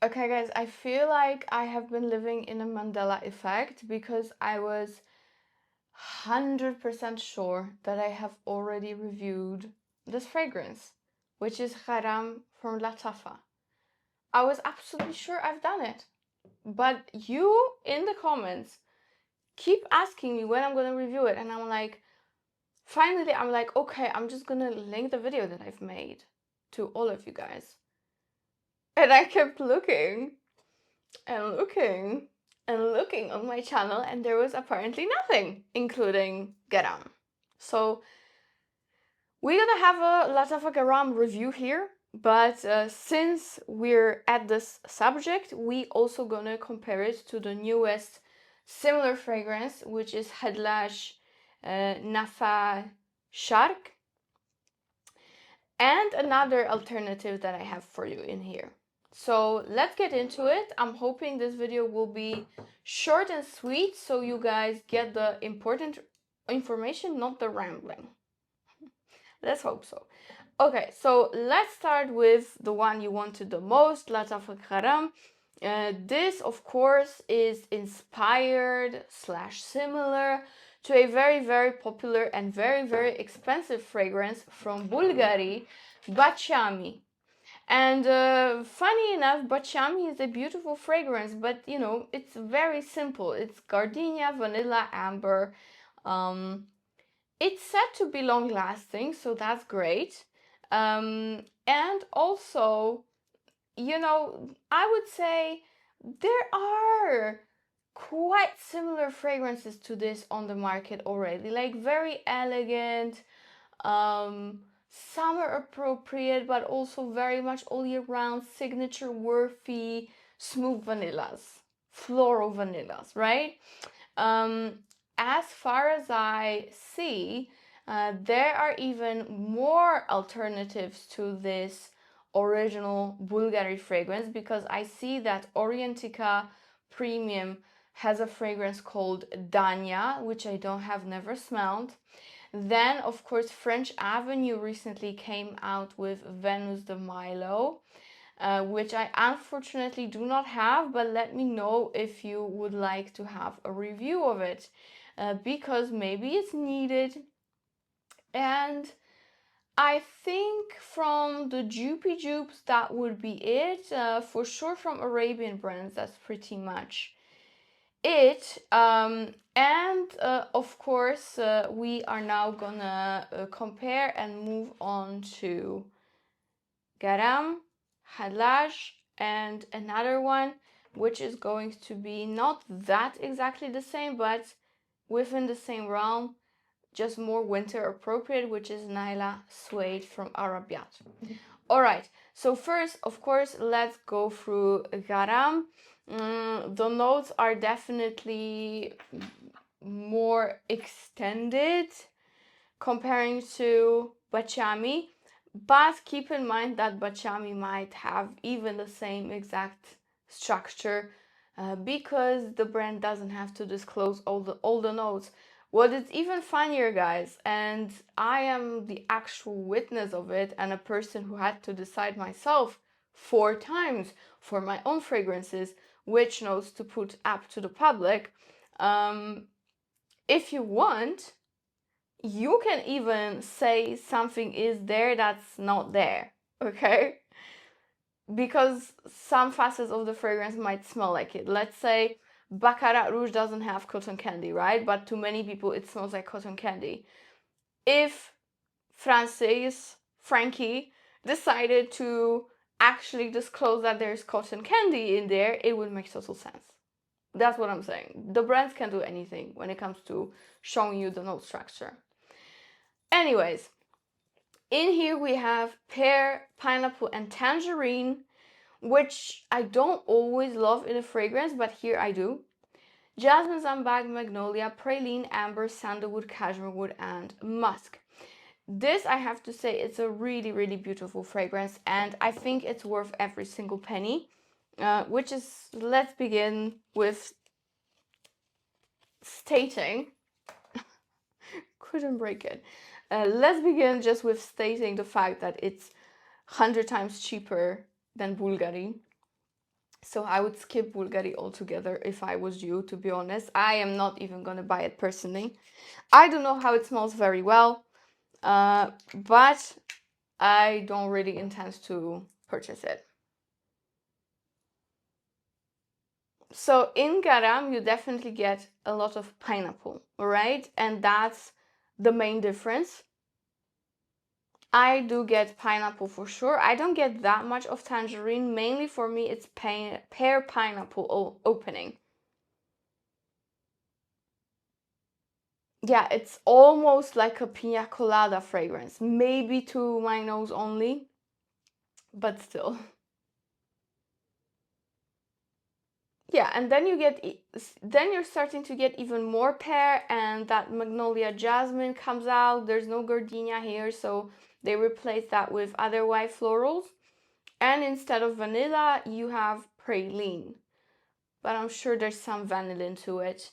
Okay, guys, I feel like I have been living in a Mandela effect because I was 100% sure that I have already reviewed this fragrance, which is Gharam from Lattafa. I was absolutely sure I've done it. But you in the comments keep asking me when I'm gonna review it, and I'm like, finally, I'm like, okay, I'm just gonna link the video that I've made to all of you guys. And I kept looking and looking and looking on my channel, and there was apparently nothing, including Gharam. So we're gonna have a Lattafa Gharam review here, but since we're at this subject, we also gonna compare it to the newest similar fragrance, which is Khadlaj Nafais Sharq, and another alternative that I have for you in here. So let's get into it. I'm hoping this video will be short and sweet so you guys get the important information, not the rambling. Let's hope so. Okay, so let's start with the one you wanted the most, Lattafa Gharam. This, of course, is inspired / similar to a very, very popular and very, very expensive fragrance from Bulgari, Bachami. And funny enough, Bachami is a beautiful fragrance, but you know, it's very simple. It's gardenia, vanilla, amber. It's said to be long lasting, so that's great. And also, you know, I would say there are quite similar fragrances to this on the market already, like very elegant, summer appropriate, but also very much all year round, signature worthy, smooth vanillas, floral vanillas, right? As far as I see, there are even more alternatives to this original Bulgari fragrance, because I see that Orientica Premium has a fragrance called Dania, which I don't have never smelled. Then, of course, French Avenue recently came out with Venus de Milo, which I unfortunately do not have, but let me know if you would like to have a review of it, because maybe it's needed. And I think from the dupes, that would be it. For sure from Arabian brands, that's pretty much it. And of course, we are now gonna compare and move on to Gharam, Khadlaj, and another one, which is going to be not that exactly the same, but within the same realm, just more winter appropriate, which is Nyla Suede from Arabiyat. All right, so first, of course, let's go through Gharam. The notes are definitely more extended comparing to Bachami, but keep in mind that Bachami might have even the same exact structure, because the brand doesn't have to disclose all the notes. What is even funnier, guys, and I am the actual witness of it and a person who had to decide myself 4 times for my own fragrances which notes to put up to the public. If you want, you can even say something is there that's not there, okay? Because some facets of the fragrance might smell like it. Let's say Baccarat Rouge doesn't have cotton candy, right? But to many people it smells like cotton candy. If Frankie decided to actually disclose that there's cotton candy in there, it would make total sense. That's what I'm saying. The brands can do anything when it comes to showing you the note structure. Anyways, in here we have pear, pineapple, and tangerine, which I don't always love in a fragrance, but here I do. Jasmine, zambag, magnolia, praline, amber, sandalwood, cashmere wood, and musk. This, I have to say, it's a really, really beautiful fragrance, and I think it's worth every single penny, which is, let's begin with stating, couldn't break it. Let's begin just with stating the fact that it's 100 times cheaper than Bulgari. So I would skip Bulgari altogether if I was you, to be honest. I am not even gonna buy it personally. I don't know how it smells very well, but I don't really intend to purchase it. So in garam, you definitely get a lot of pineapple, right? And that's the main difference. I do get pineapple for sure. I don't get that much of tangerine. Mainly for me, it's pear pineapple opening. Yeah, it's almost like a pina colada fragrance. Maybe to my nose only, but still. Yeah, and then then you're starting to get even more pear, and that magnolia jasmine comes out. There's no gardenia here, so they replace that with other white florals. And instead of vanilla, you have praline. But I'm sure there's some vanillin to it.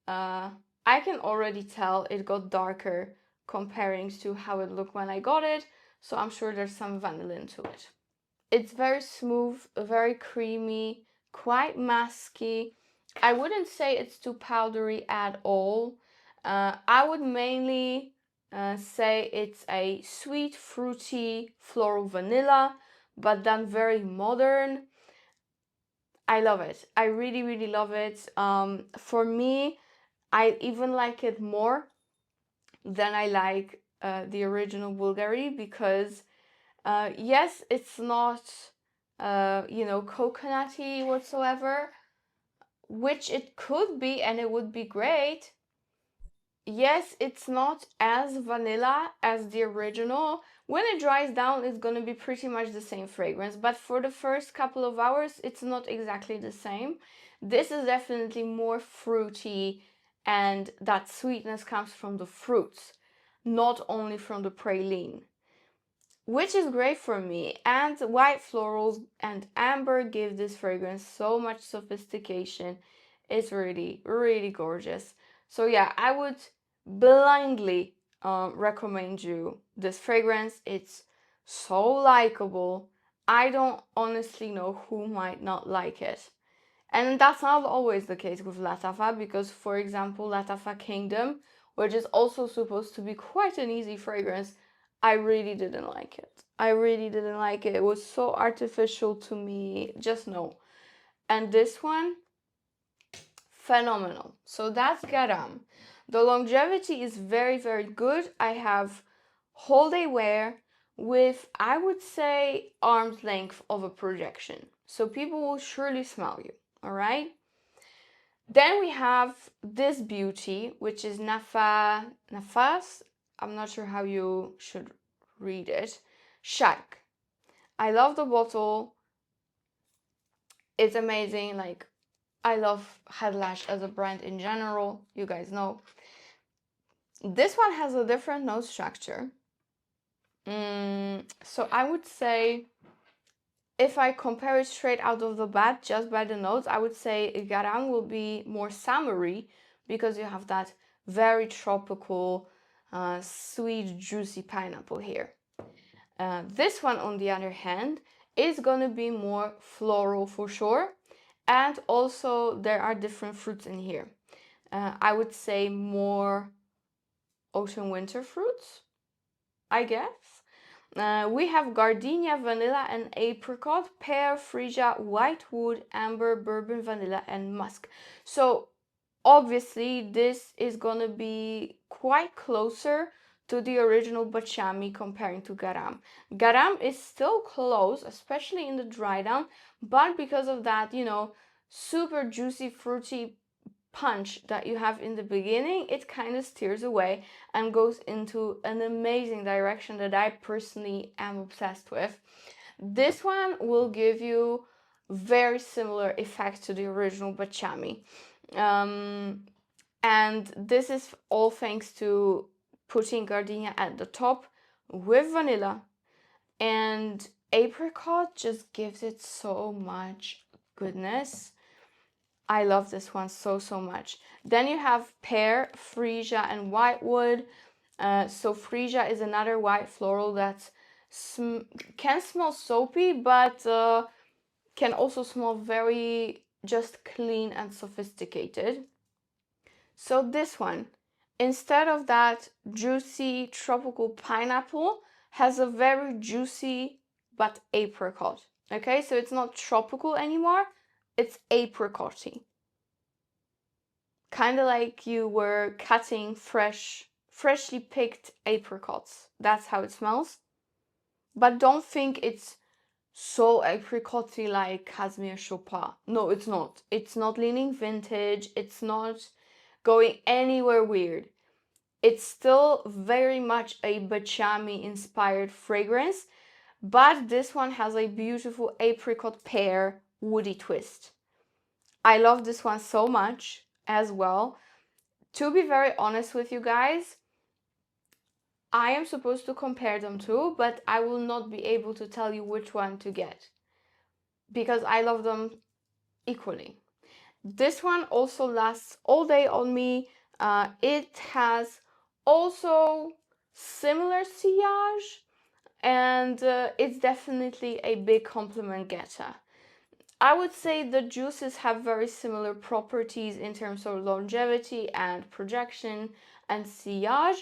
I can already tell it got darker comparing to how it looked when I got it, so I'm sure there's some vanillin to it. It's very smooth, very creamy, quite musky. I wouldn't say it's too powdery at all. I would mainly say it's a sweet, fruity, floral vanilla, but then very modern. I love it. I really, really love it. For me, I even like it more than I like the original Bulgari because yes, it's not, coconutty whatsoever, which it could be and it would be great. Yes, it's not as vanilla as the original. When it dries down, it's going to be pretty much the same fragrance, but for the first couple of hours, it's not exactly the same. This is definitely more fruity, and that sweetness comes from the fruits, not only from the praline, which is great for me. And white florals and amber give this fragrance so much sophistication. It's really, really gorgeous. So yeah, I would blindly recommend you this fragrance. It's so likable. I don't honestly know who might not like it. And that's not always the case with Lattafa, because for example, Lattafa Kingdom, which is also supposed to be quite an easy fragrance, I really didn't like it. I really didn't like it. It was so artificial to me. Just no. And this one, phenomenal. So that's Garam. The longevity is very, very good. I have whole day wear with, I would say, arm's length of a projection. So people will surely smell you. All right. Then we have this beauty, which is Nafas. I'm not sure how you should read it. Sharq. I love the bottle. It's amazing. Like, I love Khadlaj as a brand in general. You guys know. This one has a different nose structure. So I would say, if I compare it straight out of the bat, just by the notes, I would say Garam will be more summery because you have that very tropical, sweet, juicy pineapple here. This one, on the other hand, is gonna be more floral for sure. And also there are different fruits in here. I would say more autumn winter fruits, I guess. We have gardenia, vanilla, and apricot, pear, freesia, white wood, amber, bourbon, vanilla, and musk. So obviously this is gonna be quite closer to the original Bachami comparing to Garam. Garam is still close, especially in the dry down, but because of that, super juicy, fruity punch that you have in the beginning, it kind of steers away and goes into an amazing direction that I personally am obsessed with. This one will give you very similar effect to the original Bachami. And this is all thanks to putting gardenia at the top with vanilla, and apricot just gives it so much goodness. I love this one so, so much. Then you have pear, freesia, and whitewood. So freesia is another white floral that can smell soapy, but can also smell very just clean and sophisticated. So this one, instead of that juicy tropical pineapple, has a very juicy but apricot. Okay, so it's not tropical anymore, it's apricotty. Kind of like you were cutting freshly picked apricots. That's how it smells. But don't think it's so apricotty like Casimir Chopin. No, it's not. It's not leaning vintage. It's not going anywhere weird. It's still very much a Bachami inspired fragrance, but this one has a beautiful apricot pear woody twist. I love this one so much as well. To be very honest with you guys, I am supposed to compare them too, but I will not be able to tell you which one to get because I love them equally. This one also lasts all day on me. It has also similar sillage, and it's definitely a big compliment getter. I would say the juices have very similar properties in terms of longevity and projection and sillage.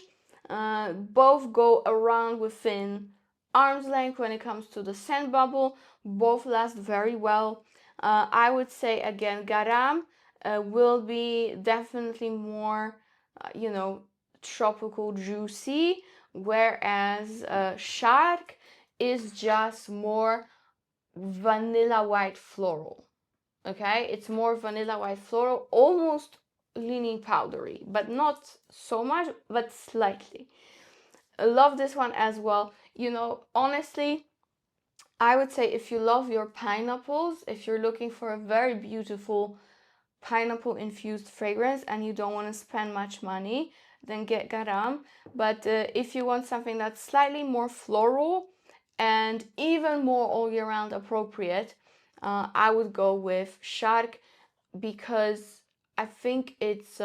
Both go around within arm's length when it comes to the scent bubble. Both last very well. I would say again, Gharam will be definitely more, tropical, juicy, whereas Sharq is just more vanilla white floral. Okay, it's more vanilla white floral, almost leaning powdery, but not so much, but slightly. I love this one as well. Honestly, I would say if you love your pineapples, if you're looking for a very beautiful pineapple infused fragrance and you don't want to spend much money, then get Gharam. But if you want something that's slightly more floral and even more all year round appropriate, I would go with Sharq, because I think it's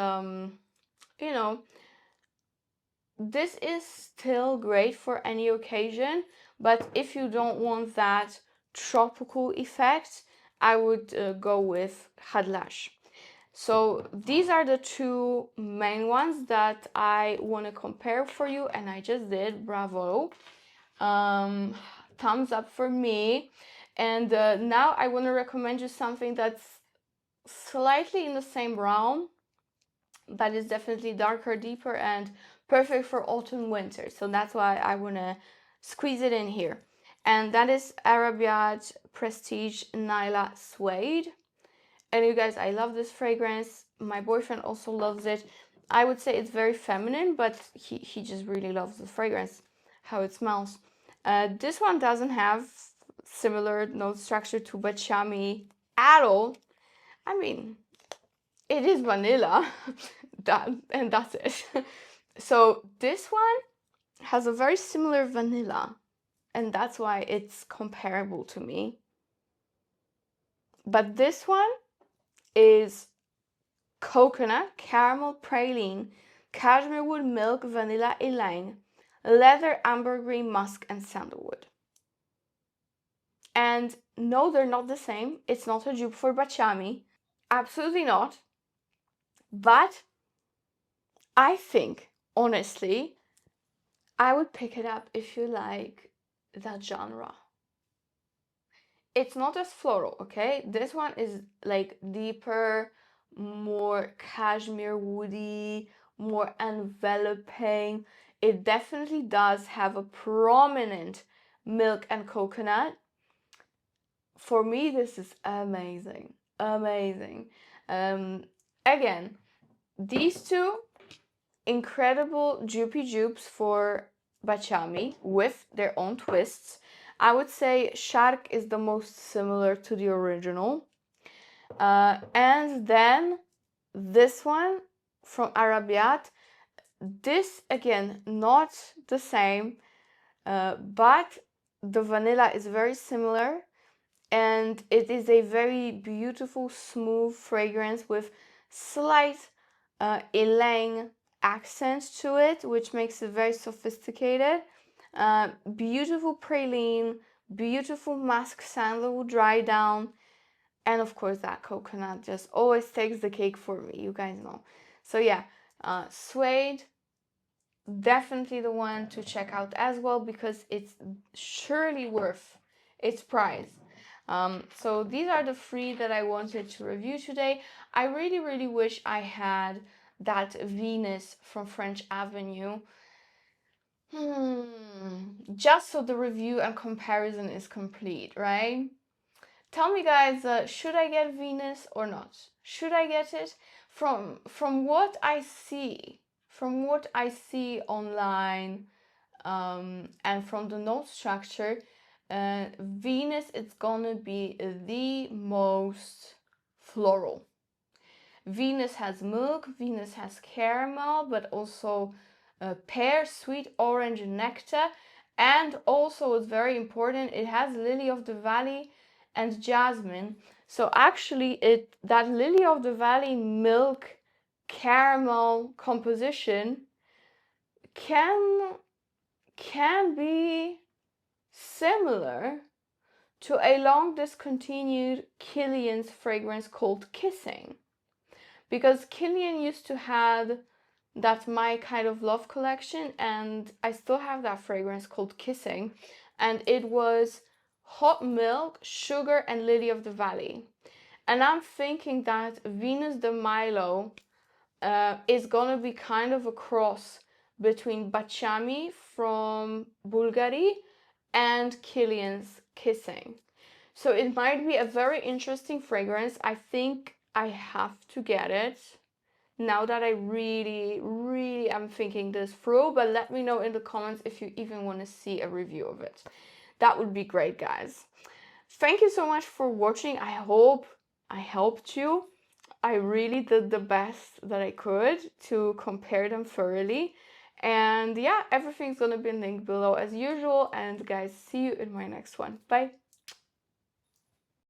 this is still great for any occasion, but if you don't want that tropical effect, I would go with Khadlaj. So these are the two main ones that I want to compare for you, and I just did. Bravo. Thumbs up for me. And now I want to recommend you something that's slightly in the same realm, but it's definitely darker, deeper, and perfect for autumn winter. So that's why I want to squeeze it in here. And that is Arabiyat Prestige Nyla Suede. And you guys, I love this fragrance. My boyfriend also loves it. I would say it's very feminine, but he just really loves the fragrance, how it smells. This one doesn't have similar note structure to Bachami at all. I mean, it is vanilla, and that's it. So this one has a very similar vanilla, and that's why it's comparable to me. But this one is coconut, caramel praline, cashmere wood, milk, vanilla ylang, leather, ambergris, musk, and sandalwood. And no, they're not the same. It's not a dupe for Bachami. Absolutely not. But I think, honestly, I would pick it up if you like that genre. It's not as floral, okay? This one is like deeper, more cashmere woody, more enveloping. It definitely does have a prominent milk and coconut. For me, this is amazing. Amazing. Again, these two incredible dupey dupes for Bachami with their own twists. I would say Sharq is the most similar to the original. And then this one from Arabiyat. This, again, not the same, but the vanilla is very similar. And it is a very beautiful, smooth fragrance with slight ylang accent to it, which makes it very sophisticated. Beautiful praline, beautiful musk sandalwood dry down, and of course that coconut just always takes the cake for me, you guys know. So yeah, Suede, definitely the one to check out as well, because it's surely worth its price. So these are the 3 that I wanted to review today. I really wish I had that Venus from French Avenue, just so the review and comparison is complete, right? Tell me guys, should I get Venus or not? Should I get it? From what I see, online, and from the note structure, Venus is gonna be the most floral. Venus has milk, Venus has caramel, but also pear, sweet orange, nectar, and also it's very important, it has lily of the valley and jasmine. So actually that lily of the valley milk caramel composition can be similar to a long discontinued Kilian's fragrance called Kissing, because Kilian used to have that My Kind of Love collection, and I still have that fragrance called Kissing, and it was hot milk, sugar, and lily of the valley. And I'm thinking that Venus de Milo is gonna be kind of a cross between Bachami from Bulgari and Kilian's Kissing. So it might be a very interesting fragrance. I think I have to get it now that I really am thinking this through. But let me know in the comments if you even want to see a review of it. That would be great, guys. Thank you so much for watching. I hope I helped you. I really did the best that I could to compare them thoroughly. And yeah, everything's gonna be linked below as usual. And guys, see you in my next one. Bye.